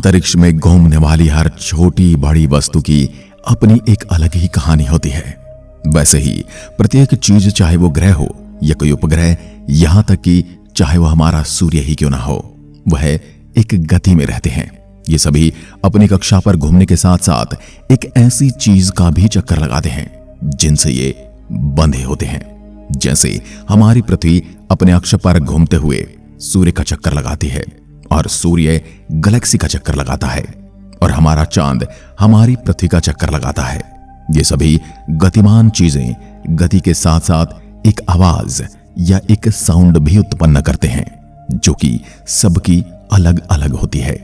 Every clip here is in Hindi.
अंतरिक्ष में घूमने वाली हर छोटी बड़ी वस्तु की अपनी एक अलग ही कहानी होती है। वैसे ही प्रत्येक चीज, चाहे वो ग्रह हो या कोई उपग्रह, यहां तक कि चाहे वो हमारा सूर्य ही क्यों ना हो, वह एक गति में रहते हैं। ये सभी अपनी कक्षा पर घूमने के साथ साथ एक ऐसी चीज का भी चक्कर लगाते हैं जिनसे ये बंधे होते हैं। जैसे हमारी पृथ्वी अपने अक्ष पर घूमते हुए सूर्य का चक्कर लगाती है और सूर्य गैलेक्सी का चक्कर लगाता है और हमारा चांद हमारी पृथ्वी का चक्कर लगाता है। ये सभी गतिमान चीजें गति के साथ साथ एक आवाज या एक साउंड भी उत्पन्न करते हैं जो कि सबकी अलग अलग होती है।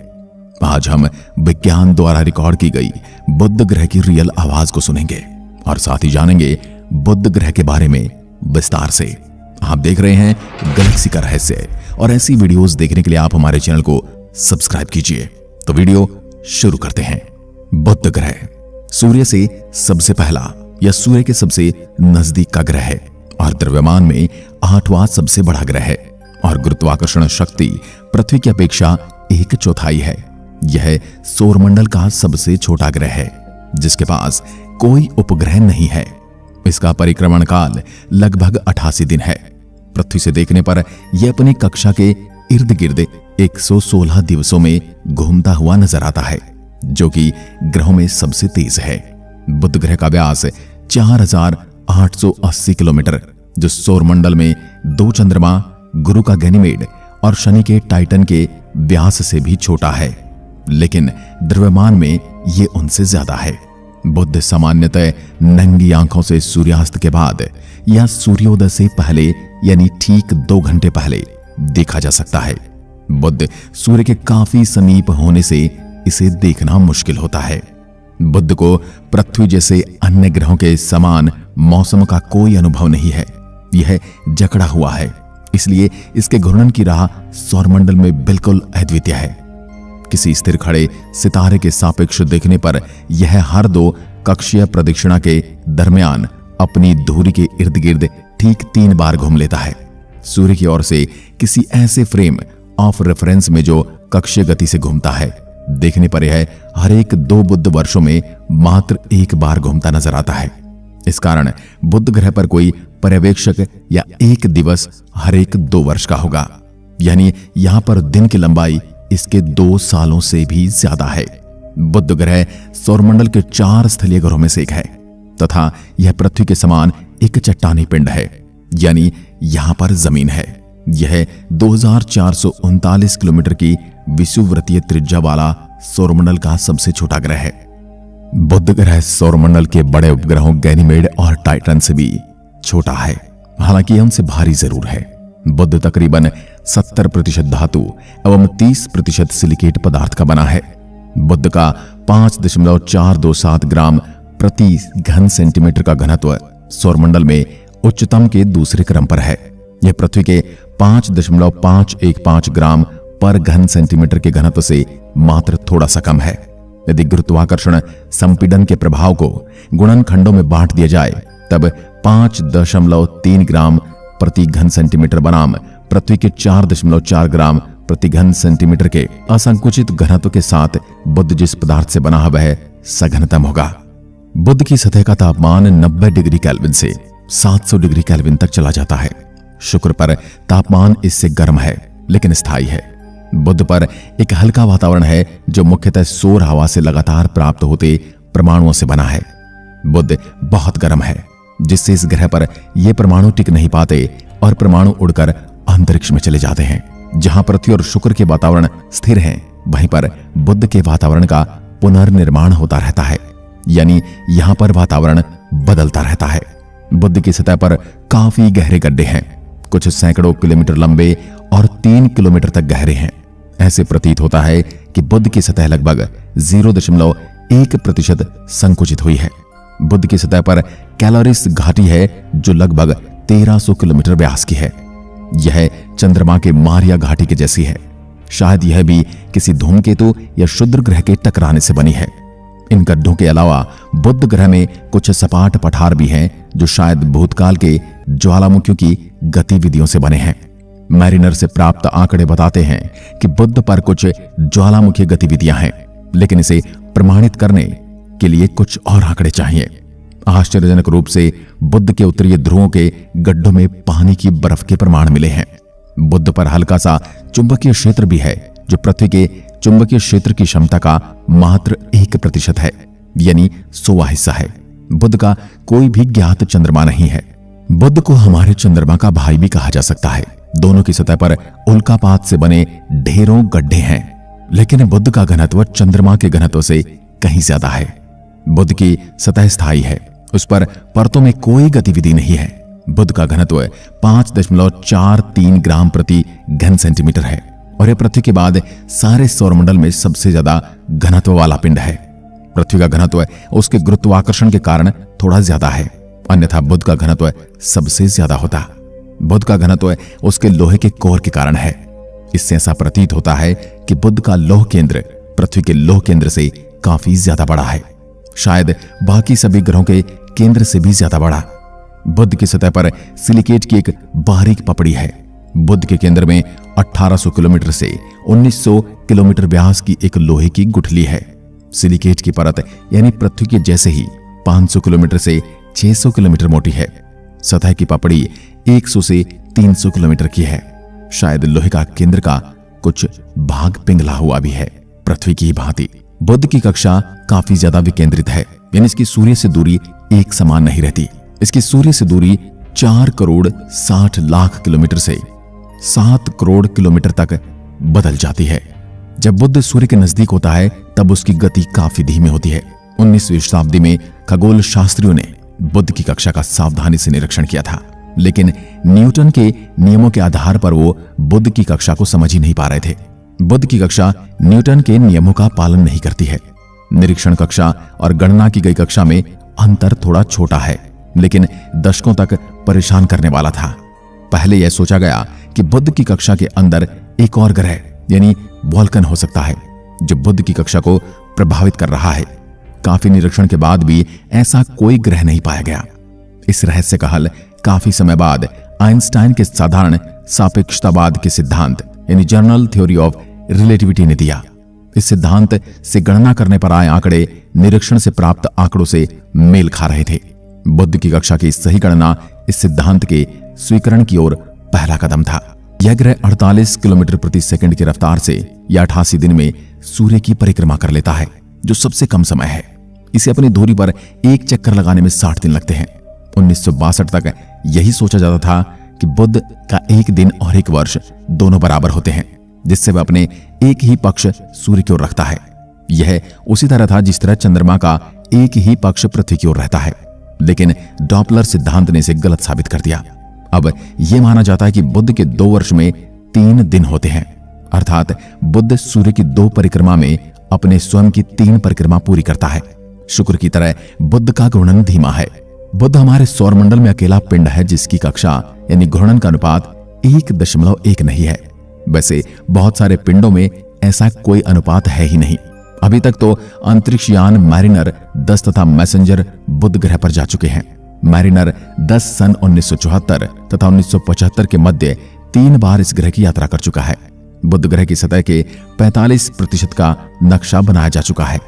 आज हम विज्ञान द्वारा रिकॉर्ड की गई बुध ग्रह की रियल आवाज को सुनेंगे और साथ ही जानेंगे बुध ग्रह के बारे में विस्तार से। आप देख रहे हैं गैलेक्सी का रहस्य और ऐसी वीडियोस देखने के लिए आप हमारे चैनल को सब्सक्राइब कीजिए। तो वीडियो शुरू करते हैं। बुध ग्रह सूर्य से सबसे पहला या सूर्य के सबसे नजदीक का ग्रह है और द्रव्यमान में 8वां सबसे बड़ा ग्रह है और गुरुत्वाकर्षण शक्ति पृथ्वी की अपेक्षा 1/4 है। यह सौरमंडल का सबसे छोटा ग्रह है जिसके पास कोई उपग्रह नहीं है। इसका परिक्रमण काल लगभग 88 दिन है। पृथ्वी से देखने पर यह अपनी कक्षा के इर्द गिर्द 116 दिवसों में घूमता हुआ नजर आता है जो कि ग्रहों में सबसे तेज है। बुध ग्रह का व्यास 4880 किलोमीटर, जो सौरमंडल में 2 चंद्रमा, गुरु का गैनीमेड और शनि के टाइटन के व्यास से भी छोटा है, लेकिन द्रव्यमान में ये उनसे ज्यादा है। बुध सामान्यतः नंगी आंखों से सूर्यास्त के बाद या सूर्योदय से पहले यानी ठीक 2 घंटे पहले देखा जा सकता है। बुध सूर्य के काफी समीप होने से इसे देखना मुश्किल होता है। बुध को पृथ्वी जैसे अन्य ग्रहों के समान मौसम का कोई अनुभव नहीं है। यह जकड़ा हुआ है, इसलिए इसके घूर्णन की राह सौरमंडल में बिल्कुल अद्वितीय है। किसी स्थिर खड़े सितारे के सापेक्ष देखने पर यह हर 2 कक्षीय प्रदक्षिणा के दरमियान अपनी धुरी के इर्द गिर्द ठीक 3 बार घूम लेता है। सूर्य की ओर से किसी ऐसे फ्रेम ऑफ रेफरेंस में जो कक्षीय गति से घूमता है, देखने पर यह हर एक 2 बुध वर्षों में मात्र 1 बार घूमता नजर आता है। इस कारण बुध ग्रह पर कोई पर्यवेक्षक या 1 दिवस हर एक 2 वर्ष का होगा, यानी यहां पर दिन की लंबाई इसके 2 सालों से भी ज्यादा है। बुध ग्रह सौरमंडल के 4 स्थलीय ग्रहों में से एक है तथा यह पृथ्वी के समान एक चट्टानी पिंड है, यानी यहां पर जमीन है। यह 2439 किलोमीटर की विषुववृत्तीय त्रिज्या वाला सौरमंडल का सबसे छोटा ग्रह है। बुध ग्रह सौरमंडल के बड़े उपग्रहों गैनीमेड और टाइटन से भी छोटा है, हालांकि उनसे भारी जरूर है। बुध तकरीबन 70% धातु एवं 30% सिलिकेट पदार्थ का बना है। बुध का 5.427 ग्राम प्रति घन सेंटीमीटर का घनत्व सौरमंडल में उच्चतम के दूसरे क्रम पर है। यह पृथ्वी के 5.515 ग्राम पर घन सेंटीमीटर के घनत्व से मात्र थोड़ा सा कम है। यदि गुरुत्वाकर्षण संपीड़न के प्रभाव को गुणनखंडों में बांट दिया जाए तब 5.3 ग्राम प्रति घन सेंटीमीटर बनाम पृथ्वी के 4.4 ग्राम प्रति घन सेंटीमीटर के असंकुचित घनत्व के साथ बुध जिस पदार्थ से बना वह सघनतम होगा। बुध की सतह का तापमान 90 डिग्री केल्विन से 700 डिग्री केल्विन तक चला जाता है। शुक्र पर तापमान इससे गर्म है लेकिन स्थायी है। बुध पर एक हल्का वातावरण है जो मुख्यतः सौर हवा से लगातार प्राप्त होते परमाणुओं से बना है। बुध बहुत गर्म है जिससे इस ग्रह पर ये परमाणु टिक नहीं पाते और परमाणु उड़कर अंतरिक्ष में चले जाते हैं। जहां पृथ्वी और शुक्र के वातावरण स्थिर हैं, वहीं पर बुध के वातावरण का पुनर्निर्माण होता रहता है, यानी यहां पर वातावरण बदलता रहता है। बुध की सतह पर काफी गहरे गड्ढे हैं, कुछ सैकड़ों किलोमीटर लंबे और 3 किलोमीटर तक गहरे हैं। ऐसे प्रतीत होता है कि बुध की सतह लगभग 0.1% संकुचित हुई है। बुध की सतह पर कैलोरिस घाटी है जो लगभग 1300 किलोमीटर व्यास की है। यह चंद्रमा के मारिया घाटी के जैसी है। शायद यह भी किसी धूमकेतु या क्षुद्र ग्रह के टकराने से बनी है। इन गड्ढों के अलावा बुध ग्रह में कुछ सपाट पठार भी हैं जो शायद भूतकाल के ज्वालामुखियों की गतिविधियों से बने हैं। मैरिनर से प्राप्त आंकड़े बताते हैं कि बुध पर कुछ ज्वालामुखी गतिविधियां हैं, लेकिन इसे प्रमाणित करने के लिए कुछ और आंकड़े चाहिए। आश्चर्यजनक रूप से बुध के उत्तरीय ध्रुवों के गड्ढों में पानी की बर्फ के प्रमाण मिले हैं। बुध पर हल्का सा चुंबकीय क्षेत्र भी है, जो पृथ्वी के चुंबकीय क्षेत्र की क्षमता का मात्र 1% है, यानी 100वां हिस्सा है। बुध का कोई भी ज्ञात चंद्रमा नहीं है। बुध को हमारे चंद्रमा का भाई भी कहा जा सकता है। दोनों की सतह पर उल्कापात से बने ढेरों गड्ढे हैं, लेकिन बुध का घनत्व चंद्रमा के घनत्व से कहीं ज्यादा है। बुध की सतह स्थायी है, उस पर परतों में कोई गतिविधि नहीं है। बुध का घनत्व 5.43 ग्राम प्रति घन सेंटीमीटर है और यह पृथ्वी के बाद सारे सौरमंडल में सबसे ज्यादा घनत्व वाला पिंड है। पृथ्वी का घनत्व उसके गुरुत्वाकर्षण के कारण थोड़ा ज्यादा है, अन्यथा बुध का घनत्व सबसे ज्यादा होता। बुध का घनत्व उसके लोहे के कोर के कारण है। इससे ऐसा प्रतीत होता है कि बुध का लौह केंद्र पृथ्वी के लौह केंद्र से काफी ज्यादा बड़ा है, शायद बाकी सभी ग्रहों के केंद्र से भी ज्यादा बड़ा। बुध की सतह पर सिलिकेट की एक बारीक पपड़ी है। बुध के केंद्र में 1800 किलोमीटर से 1900 किलोमीटर व्यास की एक लोहे की गुठली है। सिलिकेट की परत यानी पृथ्वी के जैसे ही 500 किलोमीटर से 600 किलोमीटर मोटी है। सतह की पपड़ी 100 से 300 किलोमीटर की है। शायद लोहे का केंद्र का कुछ भाग पिघला हुआ भी है, पृथ्वी की भांति। बुध की कक्षा काफी ज्यादा विकेंद्रित है, यानी इसकी सूर्य से दूरी एक समान नहीं रहती। इसकी सूर्य से दूरी 4 करोड़ 60 लाख किलोमीटर से 7 करोड़ किलोमीटर तक बदल जाती है। जब बुध सूर्य के नजदीक होता है तब उसकी गति काफी धीमी होती है। 19वीं शताब्दी में खगोल शास्त्रियों ने बुध की कक्षा का सावधानी से निरीक्षण किया था, लेकिन न्यूटन के नियमों के आधार पर वो बुध की कक्षा को समझ ही नहीं पा रहे थे। बुध की कक्षा न्यूटन के नियमों का पालन नहीं करती है। निरीक्षण कक्षा और गणना की गई कक्षा में अंतर थोड़ा छोटा है, लेकिन दशकों तक परेशान करने वाला था। पहले यह सोचा गया कि बुध की कक्षा के अंदर एक और ग्रह यानी वोल्कन हो सकता है, जो बुध की कक्षा को प्रभावित कर रहा है। काफी निरीक्षण के बाद भी ऐसा कोई ग्रह नहीं पाया गया। इस रहस्य का हल काफी समय बाद आइंस्टाइन के साधारण सापेक्षतावाद के सिद्धांत यानी जनरल थ्योरी ऑफ रिलेटिविटी ने दिया। इस सिद्धांत से गणना करने पर आए आंकड़े निरीक्षण से प्राप्त आंकड़ों से मेल खा रहे थे। बुध की कक्षा की सही गणना इस सिद्धांत के स्वीकरण की ओर पहला कदम था। यह ग्रह 48 किलोमीटर प्रति सेकंड की रफ्तार से या 88 दिन में सूर्य की परिक्रमा कर लेता है, जो सबसे कम समय है। इसे अपनी धुरी पर एक चक्कर लगाने में 60 दिन लगते हैं। 1962 तक यही सोचा जाता था कि बुध का एक दिन और एक वर्ष दोनों बराबर होते हैं, जिससे वह अपने एक ही पक्ष सूर्य की ओर रखता है। यह उसी तरह था जिस तरह चंद्रमा का एक ही पक्ष पृथ्वी की ओर रहता है, लेकिन डॉपलर सिद्धांत ने इसे गलत साबित कर दिया। अब यह माना जाता है कि बुध के 2 वर्ष में 3 दिन होते हैं, अर्थात बुध सूर्य की 2 परिक्रमा में अपने स्वयं की 3 परिक्रमा पूरी करता है। शुक्र की तरह बुध का घूर्णन धीमा है। बुध हमारे सौरमंडल में अकेला पिंड है जिसकी कक्षा यानी घूर्णन का अनुपात 1.1 नहीं है। वैसे बहुत सारे पिंडों में ऐसा कोई अनुपात है ही नहीं। अभी तक तो अंतरिक्ष यान मैरिनर 10 तथा मैसेंजर बुध ग्रह पर जा चुके हैं। मैरिनर 10 सन 1974 तथा 1975 के मध्य 3 बार इस ग्रह की यात्रा कर चुका है। बुध ग्रह की सतह के 45% का नक्शा बनाया जा चुका है।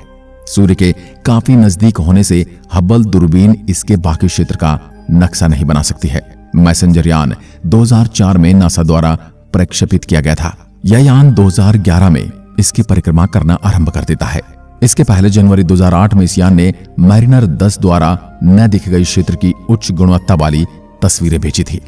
सूर्य के काफी नजदीक होने से हबल दूरबीन इसके बाकी क्षेत्र का नक्शा नहीं बना सकती है। मैसेंजर यान 2004 में नासा द्वारा प्रक्षेपित किया गया था। यह यान 2011 में इसकी परिक्रमा करना आरंभ कर देता है। इसके पहले जनवरी 2008 में इस यान ने मैरिनर 10 द्वारा न दिखे गए क्षेत्र की उच्च गुणवत्ता वाली तस्वीरें भेजी थी।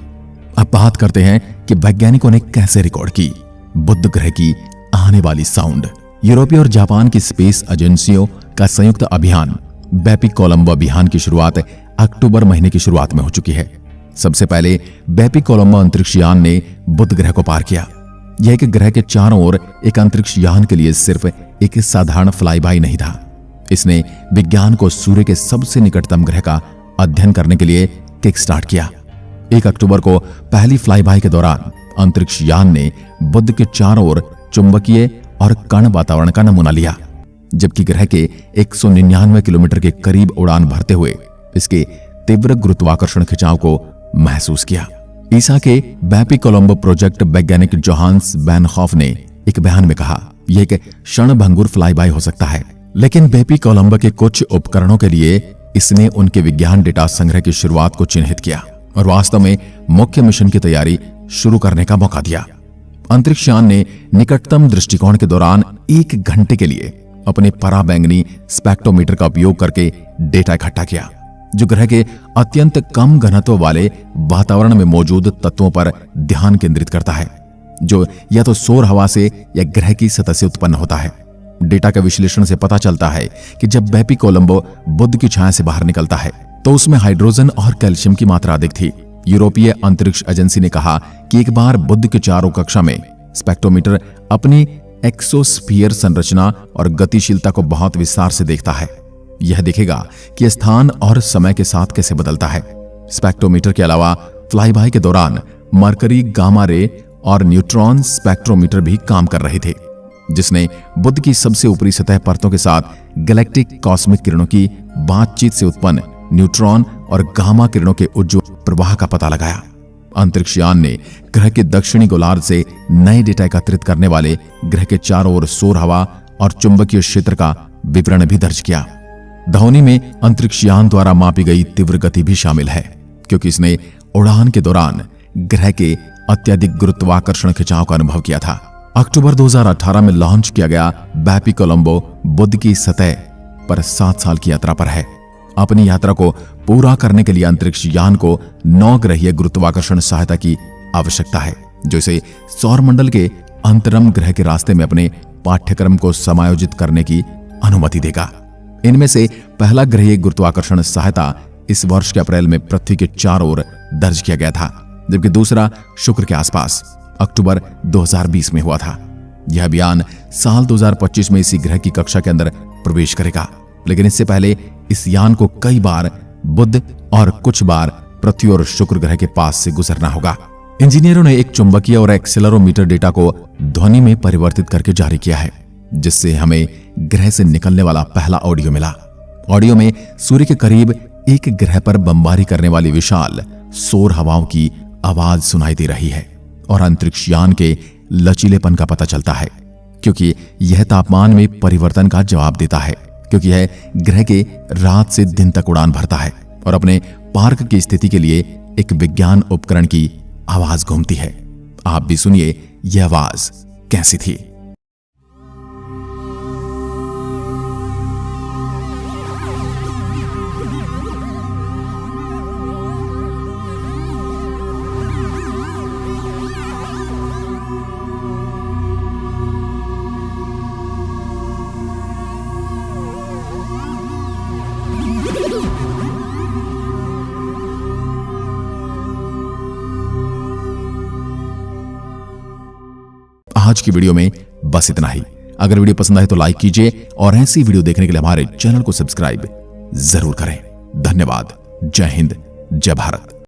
अब बात करते हैं कि वैज्ञानिकों ने कैसे रिकॉर्ड की बुध ग्रह की आने वाली साउंड। यूरोपीय और जापान की स्पेस एजेंसियों का संयुक्त अभियान बेपी कोलंबो अभियान की शुरुआत अक्टूबर महीने की शुरुआत में हो चुकी है। सबसे पहले बेपी कोलंबो अंतरिक्ष यान ने बुध ग्रह को पार किया। यह एक ग्रह के चारों ओर एक अंतरिक्ष यान के लिए सिर्फ एक साधारण फ्लाईबाई नहीं था। इसने विज्ञान को सूर्य के सबसे निकटतम ग्रह का अध्ययन करने के लिए किक स्टार्ट किया। 1 अक्टूबर को पहली फ्लाईबाई के दौरान अंतरिक्ष यान ने बुध के चारों ओर चुंबकीय और कण वातावरण का नमूना लिया, जबकि ग्रह के 199 किलोमीटर के करीब उड़ान भरते हुए इसके तीव्र गुरुत्वाकर्षण खिंचाव को महसूस किया। ईसा के बैपी कोलंबो प्रोजेक्ट वैज्ञानिक जोहान्स बैनखॉफ ने एक बयान में कहा, यह एक क्षणभंगुर फ्लाईबाय हो सकता है, लेकिन बैपी कोलंबो के कुछ उपकरणों के लिए इसने उनके विज्ञान डेटा संग्रह की शुरुआत को चिन्हित किया और वास्तव में मुख्य मिशन की तैयारी शुरू करने का मौका दिया। अंतरिक्ष यान ने निकटतम दृष्टिकोण के दौरान 1 घंटे के लिए अपने पराबैंगनी स्पेक्ट्रोमीटर का उपयोग करके डेटा इकट्ठा किया, जो ग्रह के अत्यंत कम घनत्व वाले वातावरण में मौजूद तत्वों पर ध्यान केंद्रित करता है, जो या तो सौर हवा से या ग्रह की सतह से उत्पन्न होता है। डेटा के विश्लेषण से पता चलता है कि जब बैपी कोलंबो बुध की छाया से बाहर निकलता है तो उसमें हाइड्रोजन और कैल्शियम की मात्रा अधिक थी। यूरोपीय अंतरिक्ष एजेंसी ने कहा कि एक बार बुध के चारों कक्षा में स्पेक्ट्रोमीटर अपनी एक्सोस्फीयर संरचना और गतिशीलता को बहुत विस्तार से देखता है। यह देखेगा कि स्थान और समय के साथ कैसे बदलता है। स्पेक्ट्रोमीटर के अलावा फ्लाईबाय के दौरान मरकरी, गामा रे और न्यूट्रॉन स्पेक्ट्रोमीटर भी काम कर रहे थे, जिसने बुध की सबसे ऊपरी सतह परतों के साथ गैलेक्टिक कॉस्मिक किरणों की बातचीत से उत्पन्न न्यूट्रॉन और गामा किरणों के उज्ज्वल प्रवाह का पता लगाया। अंतरिक्ष यान ने ग्रह के दक्षिणी गोलार्ध से नए डेटा एकत्रित करने वाले ग्रह के चारों ओर सौर हवा और चुंबकीय क्षेत्र का विवरण भी दर्ज किया। ध्वनि में अंतरिक्ष यान द्वारा मापी गई तीव्र गति भी शामिल है, क्योंकि इसने उड़ान के दौरान ग्रह के अत्यधिक गुरुत्वाकर्षण खिंचाव का अनुभव किया था। अक्टूबर 2018 में लॉन्च किया गया बैपी कोलंबो बुध की सतह पर 7 साल की यात्रा पर है। अपनी यात्रा को पूरा करने के लिए अंतरिक्ष यान को 9 ग्रहीय गुरुत्वाकर्षण सहायता की आवश्यकता है, जो इसे सौरमंडल के अंतरम ग्रह के रास्ते में अपने पाठ्यक्रम को समायोजित करने की अनुमति देगा। इनमें से पहला ग्रहीय गुरुत्वाकर्षण सहायता इस वर्ष के अप्रैल में पृथ्वी के चारों ओर दर्ज किया गया था, जबकि दूसरा शुक्र के आसपास अक्टूबर 2020 में हुआ था। यह अभियान साल 2025 में इसी ग्रह की कक्षा के अंदर प्रवेश करेगा, लेकिन इससे पहले इस यान को कई बार बुध और कुछ बार पृथ्वी और शुक्र ग्रह के पास से गुजरना होगा। इंजीनियरों ने एक चुंबकीय और एक्सेलेरोमीटर डेटा को ध्वनि में परिवर्तित करके जारी किया है, जिससे हमें ग्रह से निकलने वाला पहला ऑडियो मिला। ऑडियो में सूर्य के करीब एक ग्रह पर बमबारी करने वाली विशाल सौर हवाओं की आवाज सुनाई दे रही है और अंतरिक्ष यान के लचीलेपन का पता चलता है, क्योंकि यह तापमान में परिवर्तन का जवाब देता है, क्योंकि यह ग्रह के रात से दिन तक उड़ान भरता है और अपने पार्क की स्थिति के लिए एक विज्ञान उपकरण की आवाज घूमती है। आप भी सुनिए यह आवाज कैसी थी। आज की वीडियो में बस इतना ही। अगर वीडियो पसंद आए तो लाइक कीजिए और ऐसी वीडियो देखने के लिए हमारे चैनल को सब्सक्राइब जरूर करें। धन्यवाद। जय हिंद, जय भारत।